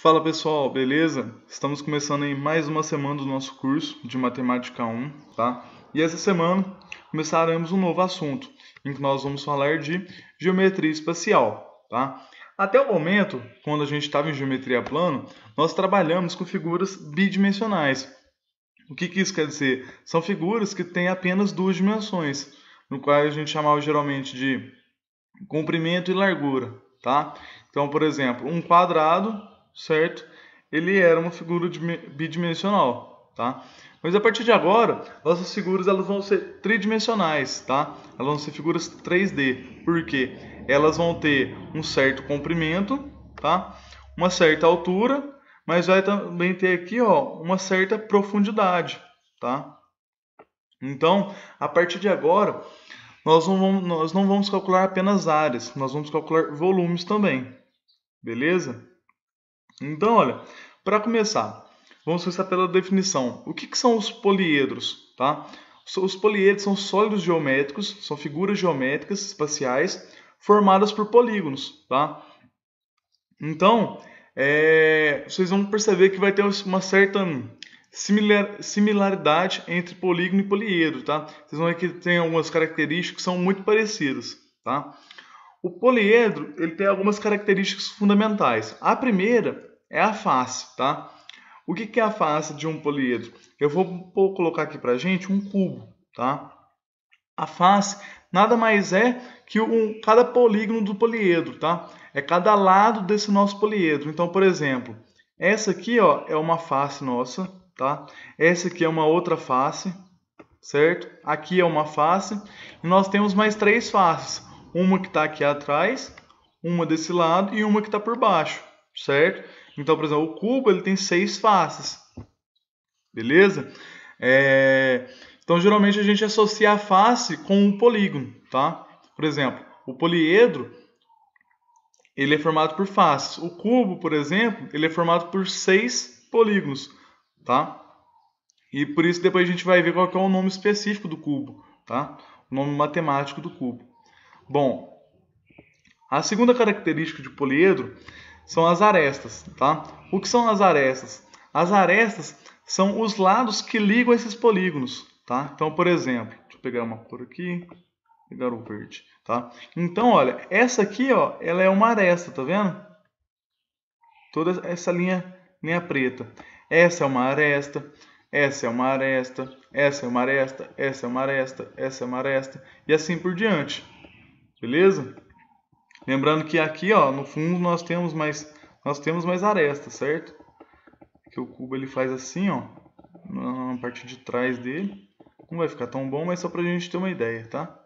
Fala pessoal, beleza? Estamos começando em mais uma semana do nosso curso de Matemática 1, tá? E essa semana começaremos um novo assunto, em que nós vamos falar de geometria espacial, tá? Até o momento, quando a gente estava em geometria plana, nós trabalhamos com figuras bidimensionais. O que isso quer dizer? São figuras que têm apenas duas dimensões, no qual a gente chamava geralmente de comprimento e largura, tá? Então, por exemplo, um quadrado, certo? Ele era uma figura bidimensional, tá? Mas a partir de agora, nossas figuras elas vão ser tridimensionais, tá? Elas vão ser figuras 3D. Por quê? Elas vão ter um certo comprimento, tá? Uma certa altura, mas vai também ter aqui, ó, uma certa profundidade, tá? Então, a partir de agora, nós não vamos calcular apenas áreas, nós vamos calcular volumes também, beleza? Então, olha, para começar, vamos começar pela definição. O que são os poliedros? Tá? Os poliedros são sólidos geométricos, são figuras geométricas espaciais formadas por polígonos. Tá? Então, vocês vão perceber que vai ter uma certa similaridade entre polígono e poliedro. Tá? Vocês vão ver que tem algumas características que são muito parecidas. Tá? O poliedro ele tem algumas características fundamentais. A primeira é a face, tá? O que é a face de um poliedro? Eu vou colocar aqui para a gente um cubo, tá? A face nada mais é que cada polígono do poliedro, tá? É cada lado desse nosso poliedro. Então, por exemplo, essa aqui, ó, é uma face nossa, tá? Essa aqui é uma outra face, certo? Aqui é uma face e nós temos mais três faces. Uma que está aqui atrás, uma desse lado e uma que está por baixo, certo? Então, por exemplo, o cubo ele tem 6 faces, beleza? Então, geralmente a gente associa a face com um polígono, tá? Por exemplo, o poliedro ele é formado por faces. O cubo, por exemplo, ele é formado por 6 polígonos, tá? E por isso depois a gente vai ver qual que é o nome específico do cubo, tá? O nome matemático do cubo. Bom, a segunda característica de poliedro são as arestas, tá? O que são as arestas? As arestas são os lados que ligam esses polígonos, tá? Então, por exemplo, deixa eu pegar uma cor aqui, pegar o verde, tá? Então, olha, essa aqui, ó, ela é uma aresta, tá vendo? Toda essa linha preta. Essa é uma aresta, essa é uma aresta, essa é uma aresta, essa é uma aresta, essa é uma aresta, e assim por diante. Beleza? Lembrando que aqui, ó, no fundo nós temos mais arestas, certo? Que o cubo ele faz assim, ó, na parte de trás dele. Não vai ficar tão bom, mas só pra gente ter uma ideia, tá?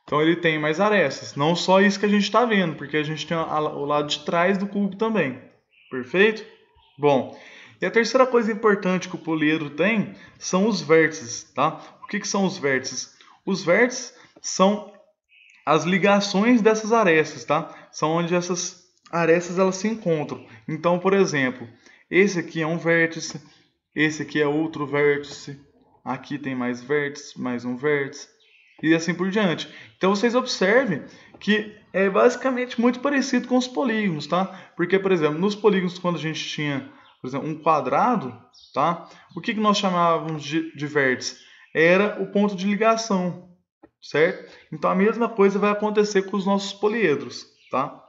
Então ele tem mais arestas, não só isso que a gente está vendo, porque a gente tem o lado de trás do cubo também. Perfeito? Bom, e a terceira coisa importante que o poliedro tem são os vértices, tá? O que são os vértices? Os vértices são as ligações dessas arestas, tá? São onde essas arestas elas se encontram. Então, por exemplo, esse aqui é um vértice, esse aqui é outro vértice, aqui tem mais vértice, mais um vértice, e assim por diante. Então, vocês observem que é basicamente muito parecido com os polígonos, tá? Porque, por exemplo, nos polígonos, quando a gente tinha, por exemplo, um quadrado, tá? O que nós chamávamos de vértice? Era o ponto de ligação, certo? Então a mesma coisa vai acontecer com os nossos poliedros, tá?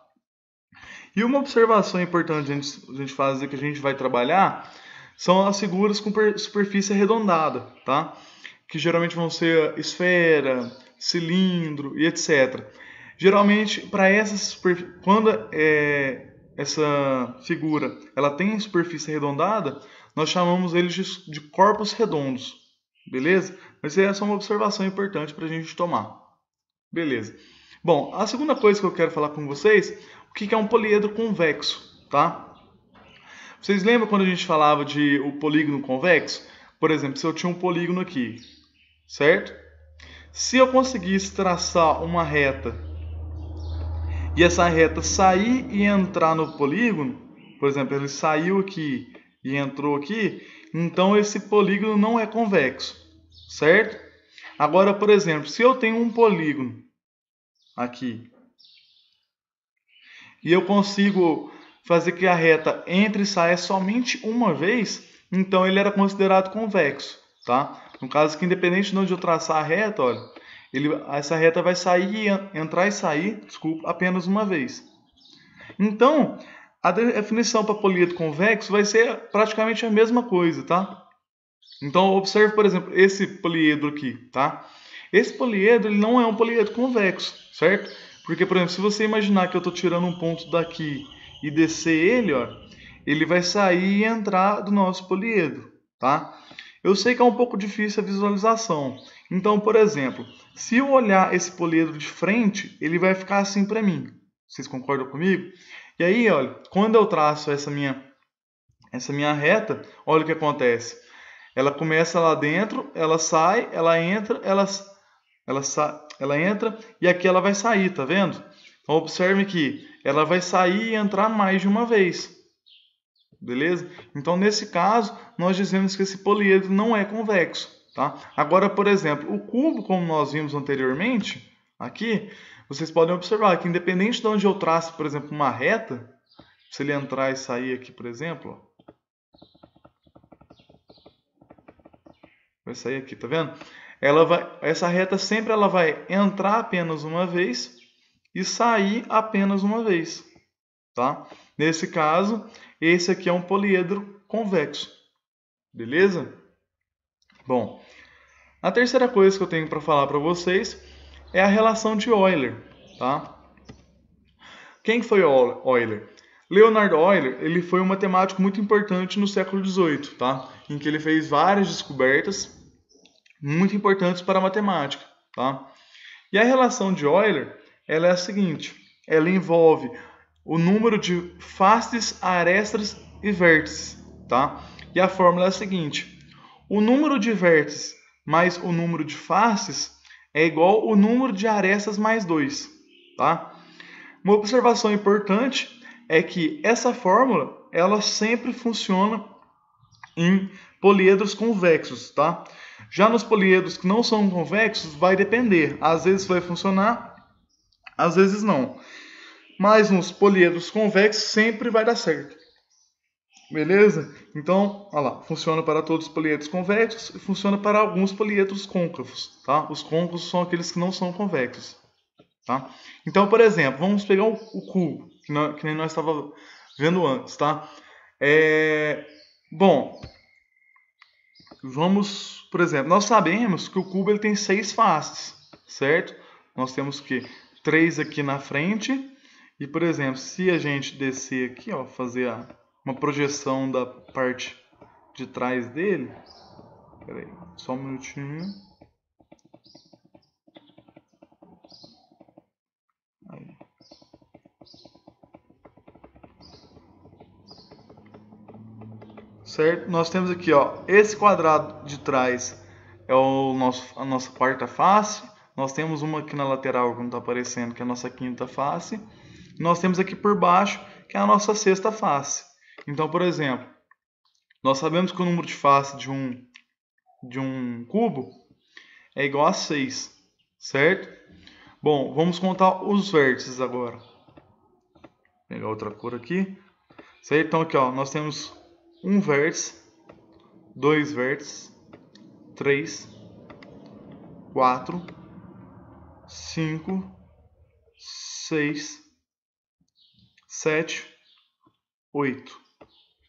E uma observação importante a gente fazer que a gente vai trabalhar são as figuras com superfície arredondada, tá? Que geralmente vão ser esfera, cilindro e etc. Geralmente para quando essa figura ela tem superfície arredondada, nós chamamos eles de corpos redondos, beleza? Mas essa é uma observação importante para a gente tomar. Beleza. Bom, a segunda coisa que eu quero falar com vocês, o que é um poliedro convexo, tá? Vocês lembram quando a gente falava de o polígono convexo? Por exemplo, se eu tinha um polígono aqui, certo? Se eu conseguisse traçar uma reta e essa reta sair e entrar no polígono, por exemplo, ele saiu aqui e entrou aqui, então esse polígono não é convexo, certo? Agora, por exemplo, se eu tenho um polígono aqui e eu consigo fazer que a reta entre e saia somente uma vez, então ele era considerado convexo, tá? No caso que independente de onde eu traçar a reta, olha, essa reta vai sair, entrar e sair, desculpa, apenas uma vez. Então, a definição para poliedro convexo vai ser praticamente a mesma coisa, tá? Então, observe, por exemplo, esse poliedro aqui, tá? Esse poliedro ele não é um poliedro convexo, certo? Porque, por exemplo, se você imaginar que eu estou tirando um ponto daqui e descer ele, ó, ele vai sair e entrar do nosso poliedro, tá? Eu sei que é um pouco difícil a visualização. Então, por exemplo, se eu olhar esse poliedro de frente, ele vai ficar assim para mim. Vocês concordam comigo? E aí, olha, quando eu traço essa minha reta, olha o que acontece. Ela começa lá dentro, ela sai, ela entra, ela entra e aqui ela vai sair, tá vendo? Então observe que ela vai sair e entrar mais de uma vez. Beleza? Então nesse caso, nós dizemos que esse poliedro não é convexo, tá? Agora, por exemplo, o cubo, como nós vimos anteriormente, aqui, vocês podem observar que independente de onde eu traço, por exemplo, uma reta, se ele entrar e sair aqui, por exemplo, ó, vai sair aqui, tá vendo? Essa reta sempre ela vai entrar apenas uma vez e sair apenas uma vez, tá? Nesse caso, esse aqui é um poliedro convexo, beleza? Bom, a terceira coisa que eu tenho para falar para vocês é a relação de Euler, tá? Quem foi Euler? Leonard Euler, ele foi um matemático muito importante no século XVIII, tá? Em que ele fez várias descobertas muito importantes para a matemática, tá? E a relação de Euler, ela é a seguinte, ela envolve o número de faces, arestas e vértices, tá? E a fórmula é a seguinte, o número de vértices mais o número de faces é igual ao número de arestas mais 2, tá? Uma observação importante é que essa fórmula, ela sempre funciona em poliedros convexos, tá? Já nos poliedros que não são convexos, vai depender. Às vezes vai funcionar, às vezes não. Mas nos poliedros convexos sempre vai dar certo. Beleza? Então, olha lá, funciona para todos os poliedros convexos e funciona para alguns poliedros côncavos, tá? Os côncavos são aqueles que não são convexos, tá? Então, por exemplo, vamos pegar o cubo, que nem nós estávamos vendo antes, tá? Bom, vamos, por exemplo, nós sabemos que o cubo ele tem 6 faces, certo? Nós temos que 3 aqui na frente e, por exemplo, se a gente descer aqui, ó, fazer uma projeção da parte de trás dele, peraí, só um minutinho. Aí. Certo? Nós temos aqui, ó, esse quadrado de trás é a nossa quarta face. Nós temos uma aqui na lateral que não está aparecendo, que é a nossa quinta face. E nós temos aqui por baixo, que é a nossa sexta face. Então, por exemplo, nós sabemos que o número de faces de um cubo é igual a 6, certo? Bom, vamos contar os vértices agora. Vou pegar outra cor aqui. Certo? Então, aqui, ó, nós temos um vértice, 2 vértices, 3, 4, 5, 6, 7, 8.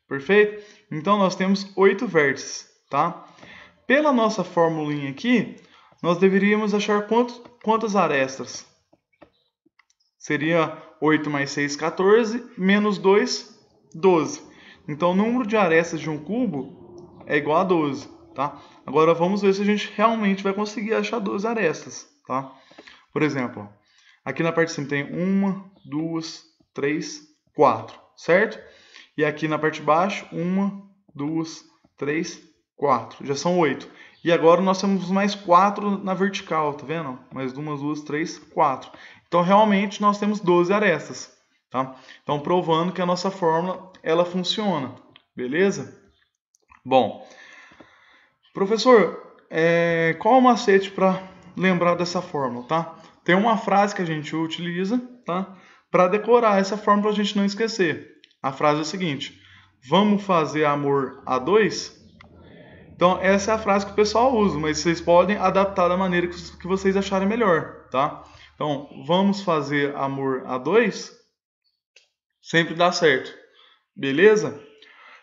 Perfeito? Então, nós temos 8 vértices, tá? Pela nossa formulinha aqui, nós deveríamos achar quantas arestas? Seria 8 mais 6, 14, menos 2, 12. Então, o número de arestas de um cubo é igual a 12, tá? Agora, vamos ver se a gente realmente vai conseguir achar 12 arestas, tá? Por exemplo, aqui na parte de cima tem 1, 2, 3, 4, certo? E aqui na parte de baixo, 1, 2, 3, 4. Já são 8. E agora nós temos mais 4 na vertical, tá vendo? Mais 1, 2, 3, 4. Então, realmente, nós temos 12 arestas, tá? Então, provando que a nossa fórmula, ela funciona. Beleza? Bom, professor, qual o macete para lembrar dessa fórmula, tá? Tem uma frase que a gente utiliza, tá? Para decorar essa fórmula, para a gente não esquecer. A frase é a seguinte: vamos fazer amor a dois? Então, essa é a frase que o pessoal usa, mas vocês podem adaptar da maneira que vocês acharem melhor, tá? Então, vamos fazer amor a dois? Sempre dá certo, beleza?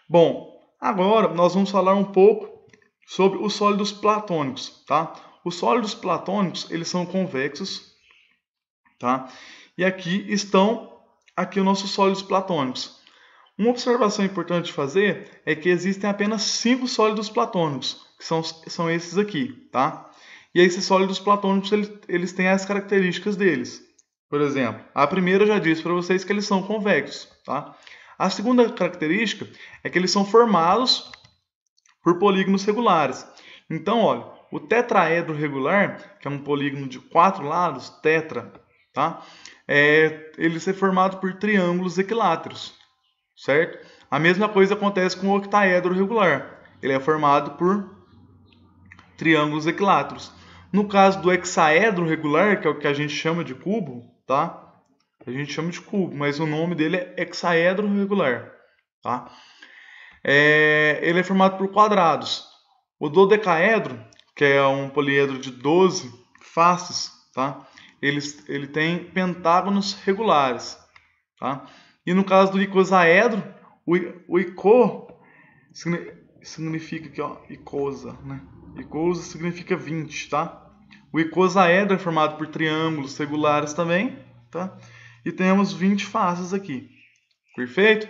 Bom, agora nós vamos falar um pouco sobre os sólidos platônicos, tá? Os sólidos platônicos, eles são convexos, tá? E aqui estão os nossos sólidos platônicos. Uma observação importante de fazer é que existem apenas 5 sólidos platônicos, que são esses aqui, tá? E esses sólidos platônicos, eles têm as características deles. Por exemplo, a primeira eu já disse para vocês que eles são convexos, tá? A segunda característica é que eles são formados por polígonos regulares. Então, olha, o tetraedro regular, que é um polígono de 4 lados, tetra, tá? Ele é formado por triângulos equiláteros, certo? A mesma coisa acontece com o octaedro regular. Ele é formado por triângulos equiláteros. No caso do hexaedro regular, que é o que a gente chama de cubo, tá? A gente chama de cubo, mas o nome dele é hexaedro regular, tá? Ele é formado por quadrados. O dodecaedro, que é um poliedro de 12 faces, tá? Ele tem pentágonos regulares, tá? E no caso do icosaedro, o ico significa aqui, ó, icosa, né? Icosa significa 20, tá? O icosaedro é formado por triângulos regulares também, tá? E temos 20 faces aqui. Perfeito?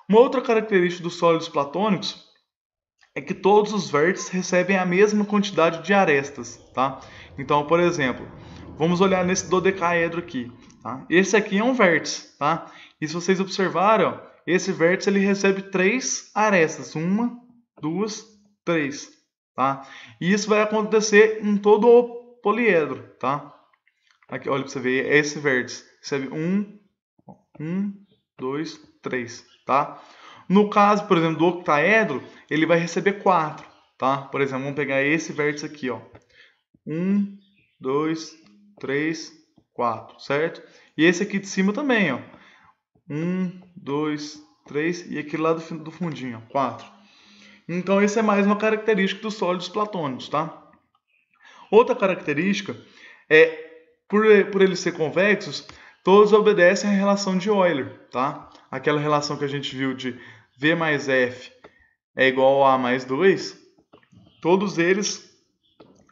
Uma outra característica dos sólidos platônicos é que todos os vértices recebem a mesma quantidade de arestas, tá? Então, por exemplo, vamos olhar nesse dodecaedro aqui, tá? Esse aqui é um vértice, tá? E se vocês observarem, ó, esse vértice ele recebe 3 arestas, 1, 2, 3, tá? E isso vai acontecer em todo o poliedro, tá? Aqui, olha para você ver, esse vértice recebe 1, 2, 3, tá? No caso, por exemplo, do octaedro, ele vai receber 4, tá? Por exemplo, vamos pegar esse vértice aqui, ó. 1, 2, 3, 4, certo? E esse aqui de cima também, ó. 1, 2, 3 e aquele lá do fundinho, ó, 4. Então, esse é mais uma característica dos sólidos platônicos, tá? Outra característica é, por eles serem convexos, todos obedecem à relação de Euler, tá? Aquela relação que a gente viu de V mais F é igual a mais 2, todos eles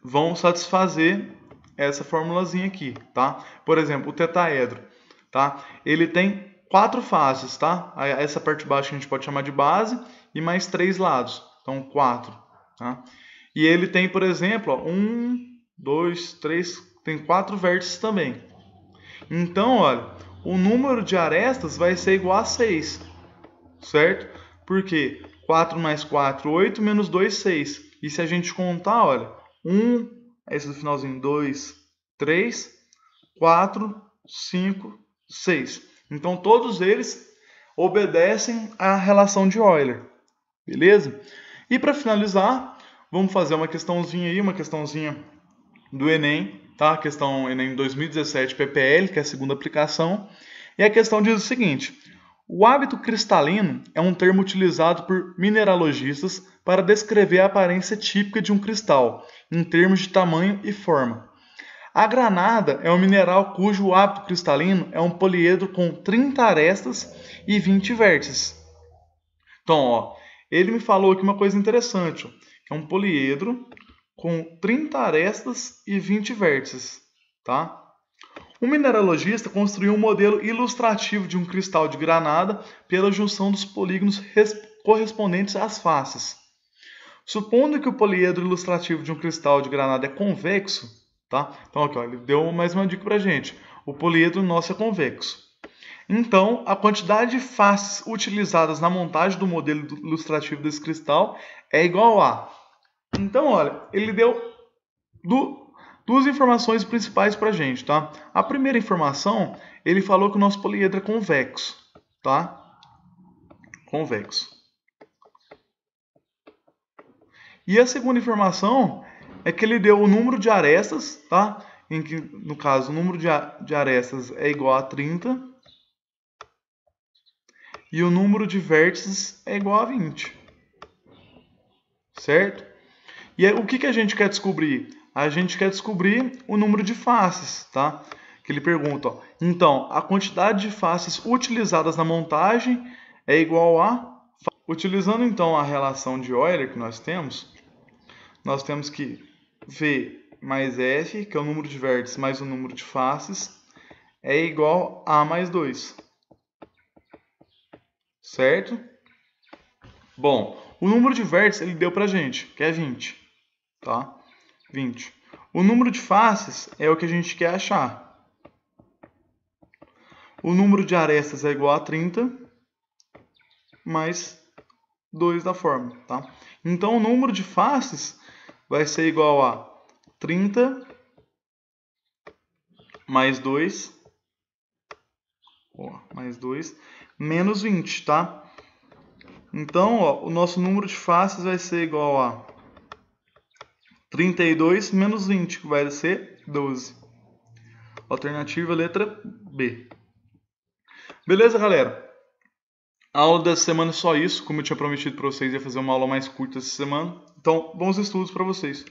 vão satisfazer essa formulazinha aqui, tá? Por exemplo, o tetaedro, tá? Ele tem 4 faces, tá? Essa parte de baixo a gente pode chamar de base e mais 3 lados, então 4, tá? E ele tem, por exemplo, ó, 1, 2, 3, tem 4 vértices também. Então, olha, o número de arestas vai ser igual a 6, certo? Porque 4 mais 4, 8, menos 2, 6. E se a gente contar, olha, 1, esse do finalzinho, 2, 3, 4, 5, 6. Então, todos eles obedecem à relação de Euler, beleza? E para finalizar, vamos fazer uma questãozinha aí, uma questãozinha do Enem, tá? A questão Enem 2017 PPL, que é a segunda aplicação. E a questão diz o seguinte: o hábito cristalino é um termo utilizado por mineralogistas para descrever a aparência típica de um cristal, em termos de tamanho e forma. A granada é um mineral cujo hábito cristalino é um poliedro com 30 arestas e 20 vértices. Então, ó, ele me falou aqui uma coisa interessante, ó, que é um poliedro com 30 arestas e 20 vértices, tá? O mineralogista construiu um modelo ilustrativo de um cristal de granada pela junção dos polígonos correspondentes às faces. Supondo que o poliedro ilustrativo de um cristal de granada é convexo, tá? Então aqui, ó, ele deu mais uma dica pra gente. O poliedro nosso é convexo. Então, a quantidade de faces utilizadas na montagem do modelo ilustrativo desse cristal é igual a... Então, olha, ele deu duas informações principais para a gente, tá? A primeira informação, ele falou que o nosso poliedro é convexo, tá? Convexo. E a segunda informação é que ele deu o número de arestas, tá? Em que, no caso, o número de arestas é igual a 30. e o número de vértices é igual a 20. Certo? E aí, o que a gente quer descobrir? A gente quer descobrir o número de faces, tá? Que ele pergunta, ó, então, a quantidade de faces utilizadas na montagem é igual a... Utilizando então a relação de Euler que nós temos que V mais F, que é o número de vértices mais o número de faces, é igual a mais 2. Certo? Bom, o número de vértices ele deu pra gente, que é 20. Tá? 20. O número de faces é o que a gente quer achar. O número de arestas é igual a 30 mais 2 da fórmula. Tá? Então, o número de faces vai ser igual a 30 mais 2, menos 20, tá? Então, ó, o nosso número de faces vai ser igual a 32 menos 20, que vai ser 12. Alternativa letra B. Beleza, galera? A aula dessa semana é só isso. Como eu tinha prometido para vocês, ia fazer uma aula mais curta essa semana. Então, bons estudos para vocês.